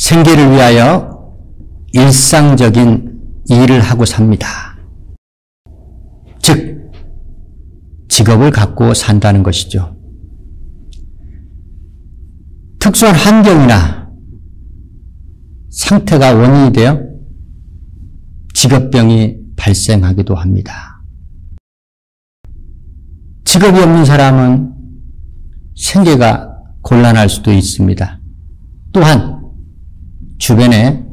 생계를 위하여 일상적인 일을 하고 삽니다. 즉, 직업을 갖고 산다는 것이죠. 특수한 환경이나 상태가 원인이 되어 직업병이 발생하기도 합니다. 직업이 없는 사람은 생계가 곤란할 수도 있습니다. 또한 주변의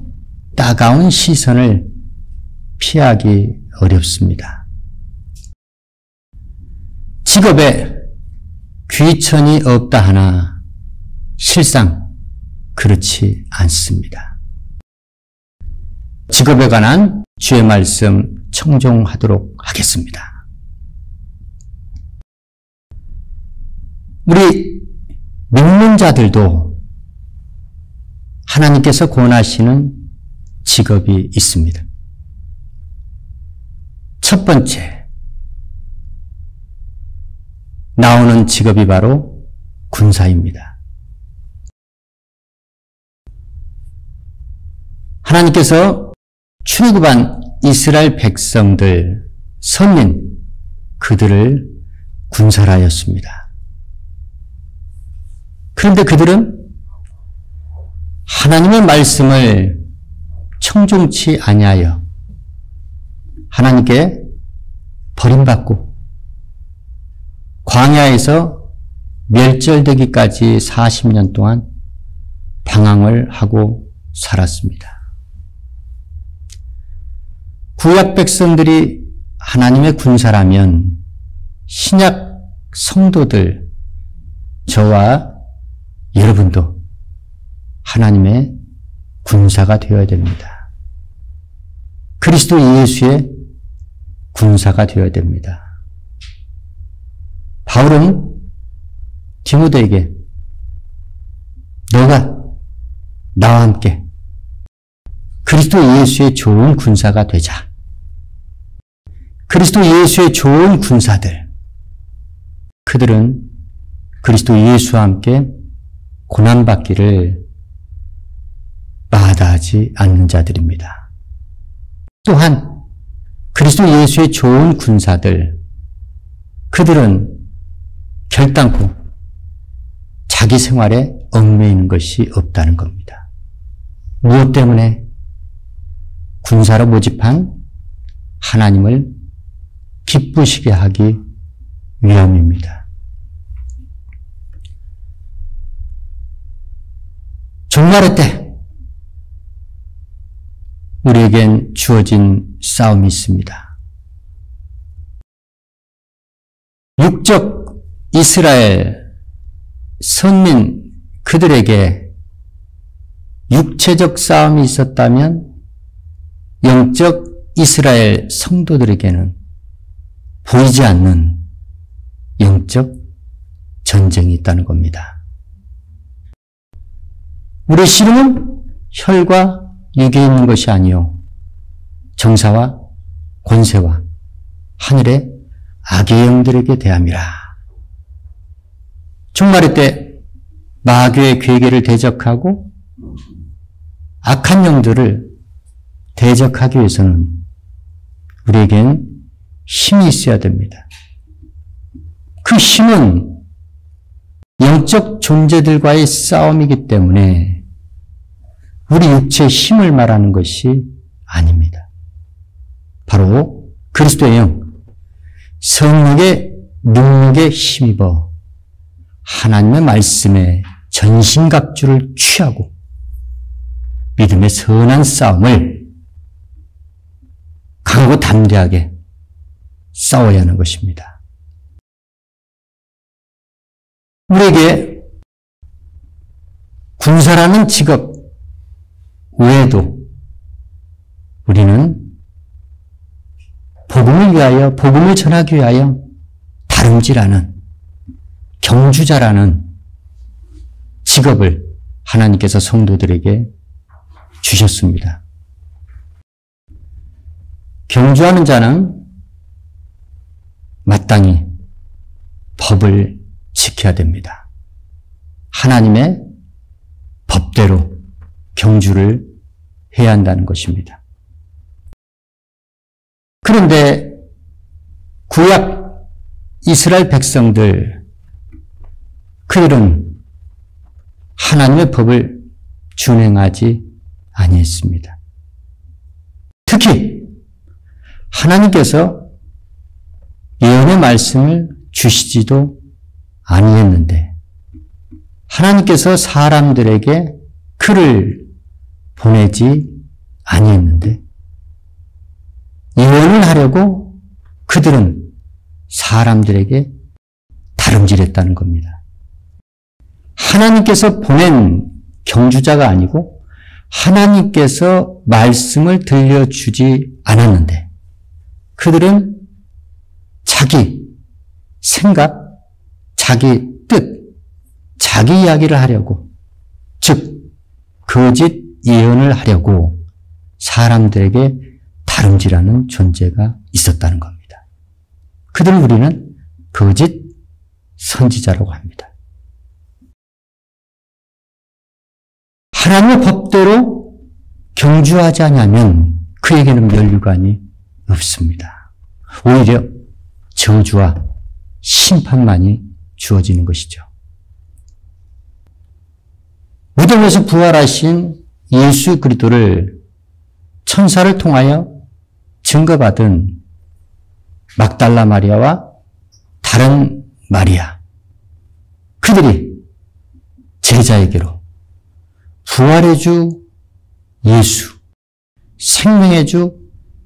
따가운 시선을 피하기 어렵습니다. 직업에 귀천이 없다 하나 실상 그렇지 않습니다. 직업에 관한 주의 말씀 청종하도록 하겠습니다. 우리 믿는 자들도 하나님께서 권하시는 직업이 있습니다. 첫 번째, 나오는 직업이 바로 군사입니다. 하나님께서 출애굽한 이스라엘 백성들, 선민, 그들을 군사라였습니다. 그런데 그들은 하나님의 말씀을 청종치 아니하여 하나님께 버림받고 광야에서 멸절되기까지 40년 동안 방황을 하고 살았습니다. 구약 백성들이 하나님의 군사라면 신약 성도들, 저와 여러분도 하나님의 군사가 되어야 됩니다. 그리스도 예수의 군사가 되어야 됩니다. 바울은 디모데에게 너가 나와 함께 그리스도 예수의 좋은 군사가 되자. 그리스도 예수의 좋은 군사들, 그들은 그리스도 예수와 함께 고난받기를 마다하지 않는 자들입니다. 또한 그리스도 예수의 좋은 군사들, 그들은 결단코 자기 생활에 얽매이는 것이 없다는 겁니다. 무엇 때문에? 군사로 모집한 하나님을 기쁘시게 하기 위함입니다. 종말의 때 우리에겐 주어진 싸움이 있습니다. 육적 이스라엘 선민 그들에게 육체적 싸움이 있었다면 영적 이스라엘 성도들에게는 보이지 않는 영적 전쟁이 있다는 겁니다. 우리의 씨름은 혈과 육에 있는 것이 아니요 정사와 권세와 하늘의 악의 영들에게 대함이라. 종말의 때 마귀의 괴계를 대적하고 악한 영들을 대적하기 위해서는 우리에겐 힘이 있어야 됩니다. 그 힘은 영적 존재들과의 싸움이기 때문에 우리 육체의 힘을 말하는 것이 아닙니다. 바로 그리스도의 영, 성령의 능력에 힘입어 하나님의 말씀에 전신갑주를 취하고 믿음의 선한 싸움을 강하고 담대하게 싸워야 하는 것입니다. 우리에게 군사라는 직업 외에도 우리는 복음을 위하여, 복음을 전하기 위하여 다름질하는 경주자라는 직업을 하나님께서 성도들에게 주셨습니다. 경주하는 자는 마땅히 법을 지켜야 됩니다. 하나님의 법대로 경주를 해야 한다는 것입니다. 그런데 구약 이스라엘 백성들, 그들은 하나님의 법을 준행하지 아니했습니다. 특히 하나님께서 예언의 말씀을 주시지도 아니했는데 하나님께서 사람들에게 글을 보내지 아니했는데 예언을 하려고 그들은 사람들에게 다름질했다는 겁니다. 하나님께서 보낸 경주자가 아니고 하나님께서 말씀을 들려주지 않았는데 그들은 자기 생각, 자기 뜻, 자기 이야기를 하려고, 즉 거짓 예언을 하려고 사람들에게 다름질하는 존재가 있었다는 겁니다. 그들을 우리는 거짓 선지자라고 합니다. 하나님의 법대로 경주하지 않으면 그에게는 면류관이 없습니다. 오히려 저주와 심판만이 주어지는 것이죠. 무덤에서 부활하신 예수 그리스도를 천사를 통하여 증거받은 막달라 마리아와 다른 마리아, 그들이 제자에게로 부활의 주 예수, 생명의 주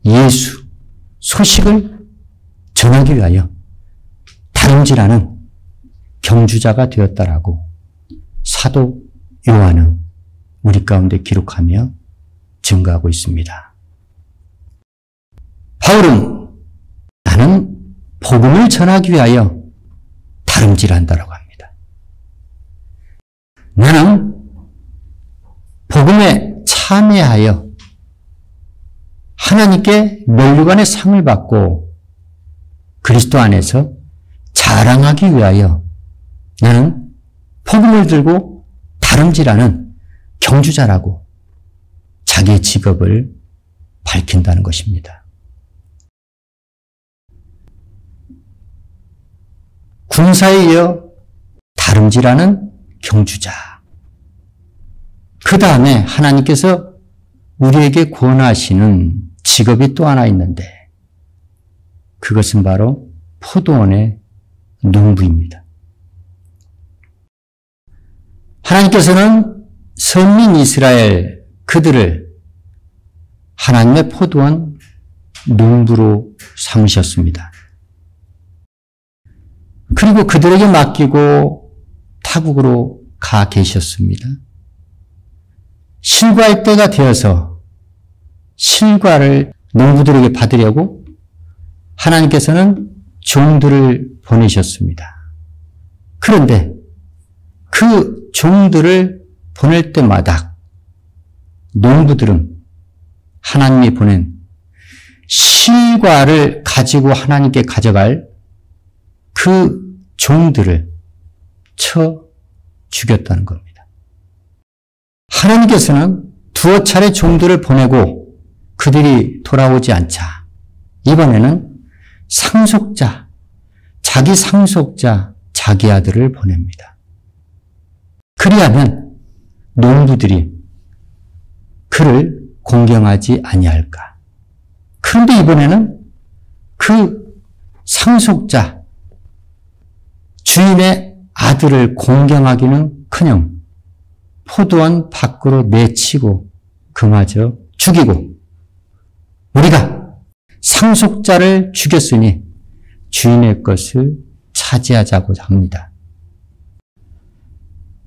예수 소식을 전하기 위하여 다름질하는 경주자가 되었다라고 사도 요한은 우리 가운데 기록하며 증거하고 있습니다. 바울은 나는 복음을 전하기 위하여 다름질한다라고 합니다. 나는 복음에 참여하여 하나님께 면류관의 상을 받고 그리스도 안에서 자랑하기 위하여 나는 복음을 들고 다름질하는 경주자라고 자기의 직업을 밝힌다는 것입니다. 군사에 이어 다름질하는 경주자. 그 다음에 하나님께서 우리에게 권하시는 직업이 또 하나 있는데 그것은 바로 포도원의 농부입니다. 하나님께서는 선민 이스라엘 그들을 하나님의 포도원 농부로 삼으셨습니다. 그리고 그들에게 맡기고 타국으로 가 계셨습니다. 실과의 때가 되어서 실과를 농부들에게 받으려고 하나님께서는 종들을 보내셨습니다. 그런데 그 종들을 보낼 때마다 농부들은 하나님이 보낸 실과를 가지고 하나님께 가져갈 그 종들을 쳐 죽였다는 겁니다. 하나님께서는 두어 차례 종들을 보내고 그들이 돌아오지 않자 이번에는 상속자, 자기 상속자, 자기 아들을 보냅니다. 그리하면 농부들이 그를 공경하지 아니할까. 그런데 이번에는 그 상속자, 주인의 아들을 공경하기는커녕 포도원 밖으로 내치고 그마저 죽이고 우리가 상속자를 죽였으니 주인의 것을 차지하자고 합니다.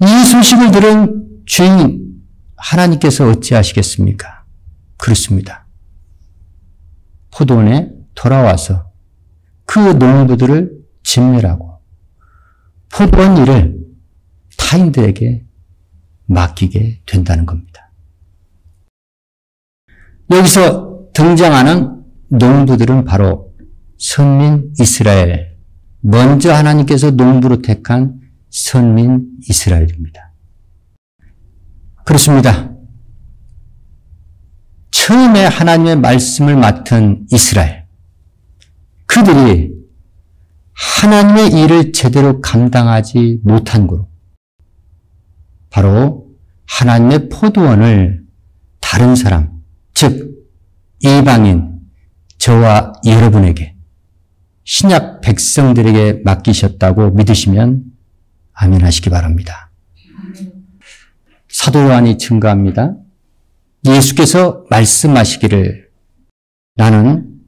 이 소식을 들은 주인 하나님께서 어찌하시겠습니까? 그렇습니다. 포도원에 돌아와서 그 농부들을 진멸하고 포도원 일을 타인들에게 맡기게 된다는 겁니다. 여기서 등장하는 농부들은 바로 선민 이스라엘, 먼저 하나님께서 농부로 택한 선민 이스라엘입니다. 그렇습니다. 처음에 하나님의 말씀을 맡은 이스라엘, 그들이 하나님의 일을 제대로 감당하지 못한 거로 바로 하나님의 포도원을 다른 사람, 즉 이방인, 저와 여러분에게, 신약 백성들에게 맡기셨다고 믿으시면 아멘 하시기 바랍니다. 사도 요한이 증거합니다. 예수께서 말씀하시기를 나는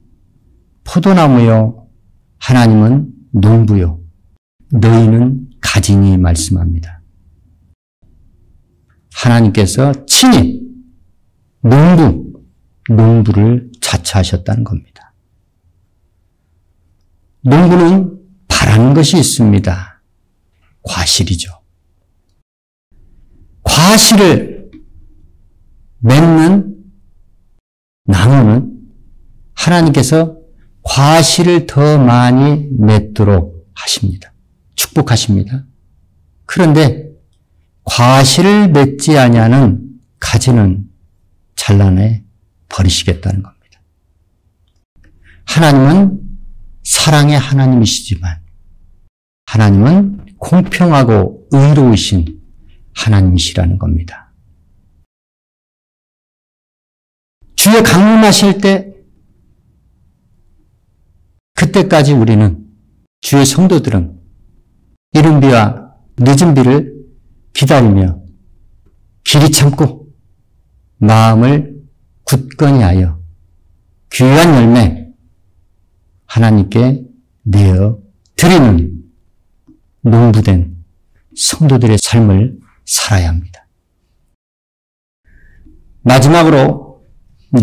포도나무요 하나님은 농부요 너희는 가지니 말씀합니다. 하나님께서 친히 농부를 자처하셨다는 겁니다. 농부는 바라는 것이 있습니다. 과실이죠. 과실을 맺는 나무는 하나님께서 과실을 더 많이 맺도록 하십니다. 축복하십니다. 그런데 과실을 맺지 아니하는 가지는 잘라내 버리시겠다는 겁니다. 하나님은 사랑의 하나님이시지만 하나님은 공평하고 의로우신 하나님이시라는 겁니다. 주의 강림하실 때 그때까지 우리는, 주의 성도들은 이른 비와 늦은 비를 기다리며 길이 참고 마음을 굳건히 하여 귀한 열매 하나님께 내어 드리는 농부된 성도들의 삶을 살아야 합니다. 마지막으로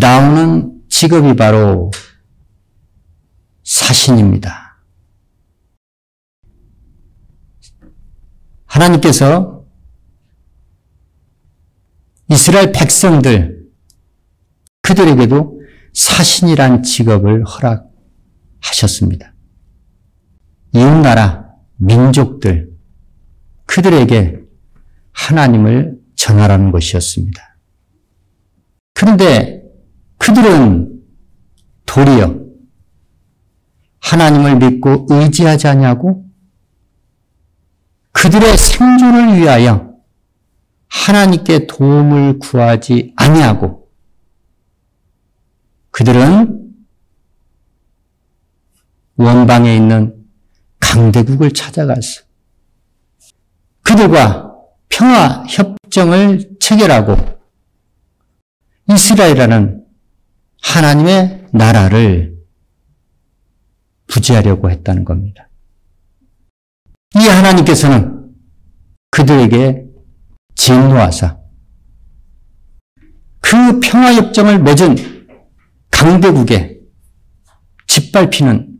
나오는 직업이 바로 사신입니다. 하나님께서 이스라엘 백성들, 그들에게도 사신이란 직업을 허락하셨습니다. 이웃나라, 민족들, 그들에게 하나님을 전하라는 것이었습니다. 그런데 그들은 도리어 하나님을 믿고 의지하지 않냐고 그들의 생존을 위하여 하나님께 도움을 구하지 아니하고 그들은 원방에 있는 강대국을 찾아가서 그들과 평화 협정을 체결하고 이스라엘이라는 하나님의 나라를 부지하려고 했다는 겁니다. 이 하나님께서는 그들에게 진노하사 그 평화협정을 맺은 강대국에 짓밟히는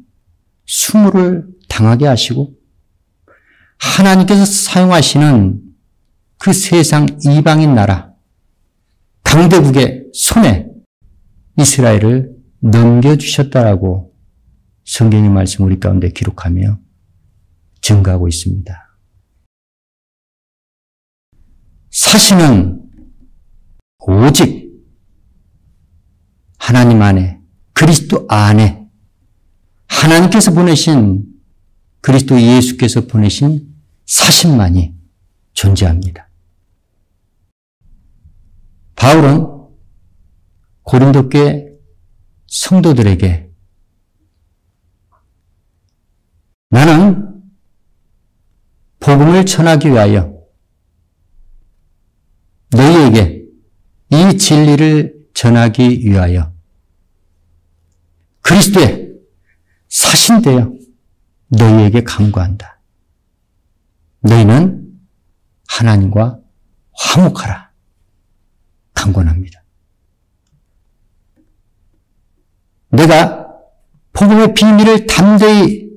수모를 당하게 하시고 하나님께서 사용하시는 그 세상 이방인 나라 강대국의 손에 이스라엘을 넘겨주셨다라고 성경의 말씀 우리 가운데 기록하며 증거하고 있습니다. 사신은 오직 하나님 안에, 그리스도 안에 하나님께서 보내신, 그리스도 예수께서 보내신 사신만이 존재합니다. 바울은 고린도 교회 성도들에게 나는 복음을 전하기 위하여 너희에게 이 진리를 전하기 위하여 그리스도의 사신되어 너희에게 간구한다. 너희는 하나님과 화목하라. 간구합니다. 내가 복음의 비밀을 담대히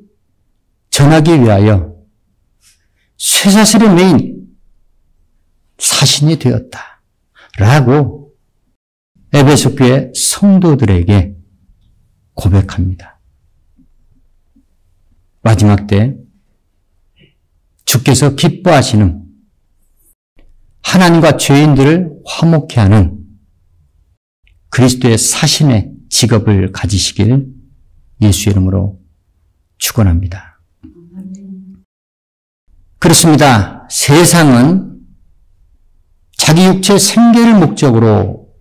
전하기 위하여 쇠사슬에 매인 사신이 되었다. 라고 에베소 교회 성도들에게 고백합니다. 마지막 때 주께서 기뻐하시는 하나님과 죄인들을 화목케 하는 그리스도의 사신의 직업을 가지시길 예수의 이름으로 축원합니다. 그렇습니다. 세상은 자기 육체의 생계를 목적으로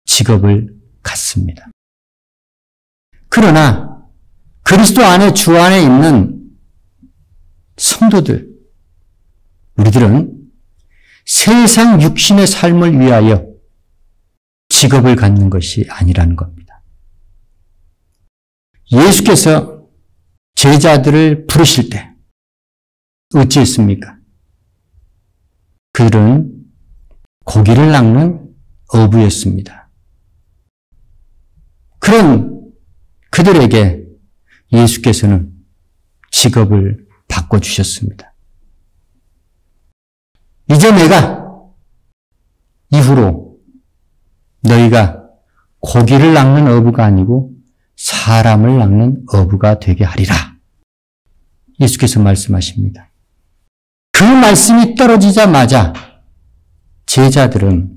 직업을 갖습니다. 그러나 그리스도 안에 주 안에 있는 성도들, 우리들은 세상 육신의 삶을 위하여 직업을 갖는 것이 아니라는 겁니다. 예수께서 제자들을 부르실 때 어찌했습니까? 그들은 고기를 낚는 어부였습니다. 그런 그들에게 예수께서는 직업을 바꿔주셨습니다. 이제 내가 이후로 너희가 고기를 낚는 어부가 아니고 사람을 낚는 어부가 되게 하리라. 예수께서 말씀하십니다. 그 말씀이 떨어지자마자 제자들은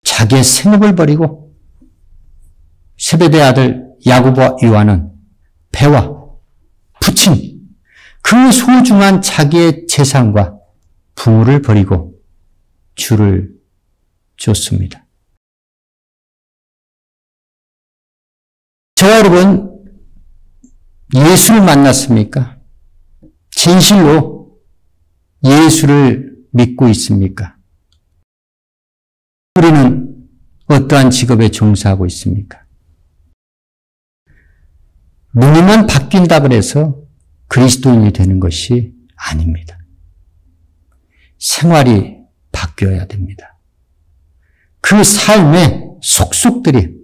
자기의 생업을 버리고 세베대 아들 야고보와 요한은 배와 부친 그 소중한 자기의 재산과 부를 버리고 주를 쫓습니다. 저와 여러분, 예수를 만났습니까? 진실로 예수를 믿고 있습니까? 우리는 어떠한 직업에 종사하고 있습니까? 눈이만 바뀐다고 해서 그리스도인이 되는 것이 아닙니다. 생활이 바뀌어야 됩니다. 그 삶의 속속들이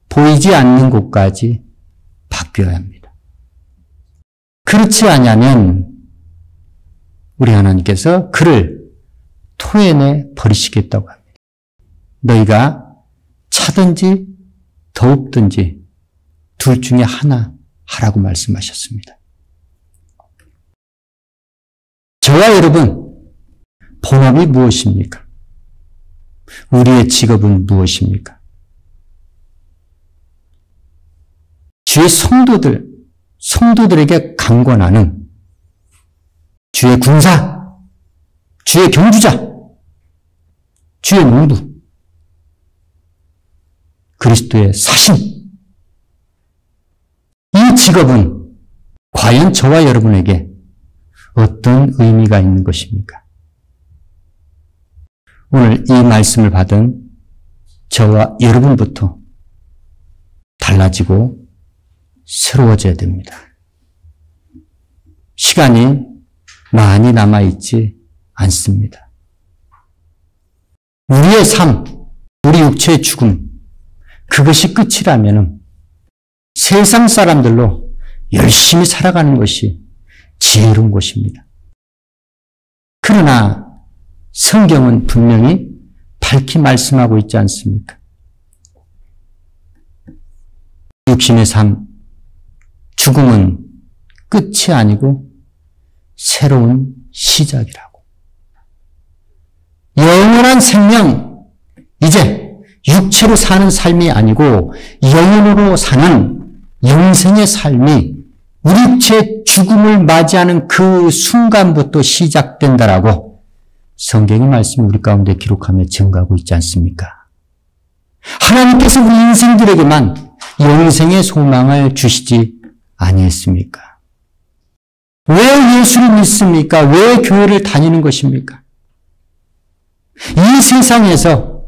보이지 않는 곳까지 바뀌어야 합니다. 그렇지 않으면 우리 하나님께서 그를 토해내 버리시겠다고 합니다. 너희가 차든지 더웁든지 둘 중에 하나 하라고 말씀하셨습니다. 저와 여러분, 본업이 무엇입니까? 우리의 직업은 무엇입니까? 주의 성도들에게 강권하는 주의 군사, 주의 경주자, 주의 농부, 그리스도의 사신. 이 직업은 과연 저와 여러분에게 어떤 의미가 있는 것입니까? 오늘 이 말씀을 받은 저와 여러분부터 달라지고 새로워져야 됩니다. 시간이 많이 남아있지 않습니다. 우리의 삶, 우리 육체의 죽음, 그것이 끝이라면 세상 사람들로 열심히 살아가는 것이 지혜로운 것입니다. 그러나 성경은 분명히 밝히 말씀하고 있지 않습니까? 육신의 삶, 죽음은 끝이 아니고 새로운 시작이라고. 영원한 생명, 이제 육체로 사는 삶이 아니고 영혼으로 사는 영생의 삶이 우리 육체의 죽음을 맞이하는 그 순간부터 시작된다라고 성경의 말씀을 우리 가운데 기록하며 증거하고 있지 않습니까? 하나님께서 우리 인생들에게만 영생의 소망을 주시지 아니했습니까? 왜 예수를 믿습니까? 왜 교회를 다니는 것입니까? 이 세상에서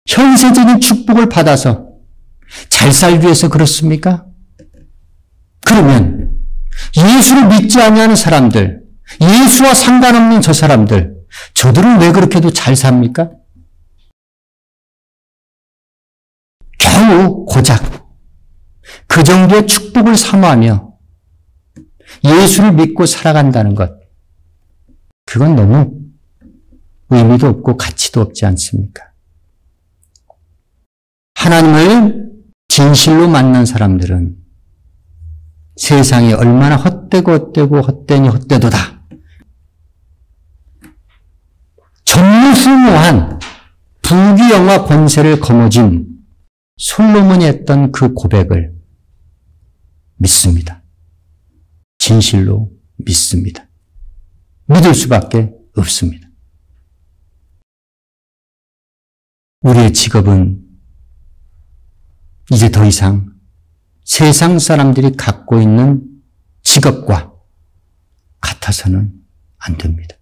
현세적인 축복을 받아서 잘 살기 위해서 그렇습니까? 그러면 예수를 믿지 아니하는 사람들, 예수와 상관없는 저 사람들, 저들은 왜 그렇게도 잘 삽니까? 겨우 고작 그 정도의 축복을 사모하며 예수를 믿고 살아간다는 것, 그건 너무 의미도 없고 가치도 없지 않습니까? 하나님을 진실로 만난 사람들은 세상이 얼마나 헛되니 헛되도다. 전무후무한 부귀영화 권세를 거머쥔 솔로몬이 했던 그 고백을 믿습니다. 진실로 믿습니다. 믿을 수밖에 없습니다. 우리의 직업은 이제 더 이상 세상 사람들이 갖고 있는 직업과 같아서는 안 됩니다.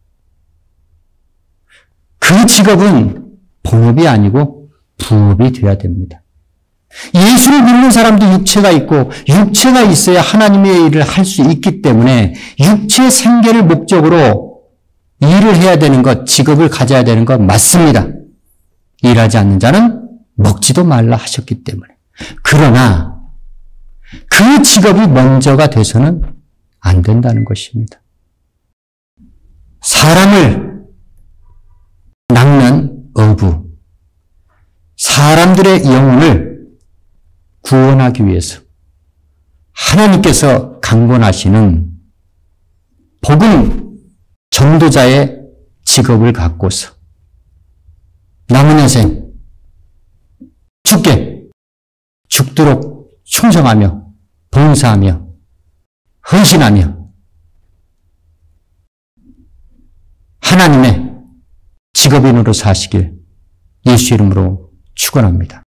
그 직업은 본업이 아니고 부업이 되어야 됩니다. 예수를 믿는 사람도 육체가 있고 육체가 있어야 하나님의 일을 할 수 있기 때문에 육체 생계를 목적으로 일을 해야 되는 것, 직업을 가져야 되는 것 맞습니다. 일하지 않는 자는 먹지도 말라 하셨기 때문에. 그러나 그 직업이 먼저가 돼서는 안 된다는 것입니다. 사람을 낚는 어부, 사람들의 영혼을 구원하기 위해서 하나님께서 강권하시는 복음 전도자의 직업을 갖고서 남은 여생 죽도록 충성하며 봉사하며 헌신하며 하나님의 직업인으로 사시길 예수 이름으로 축원합니다.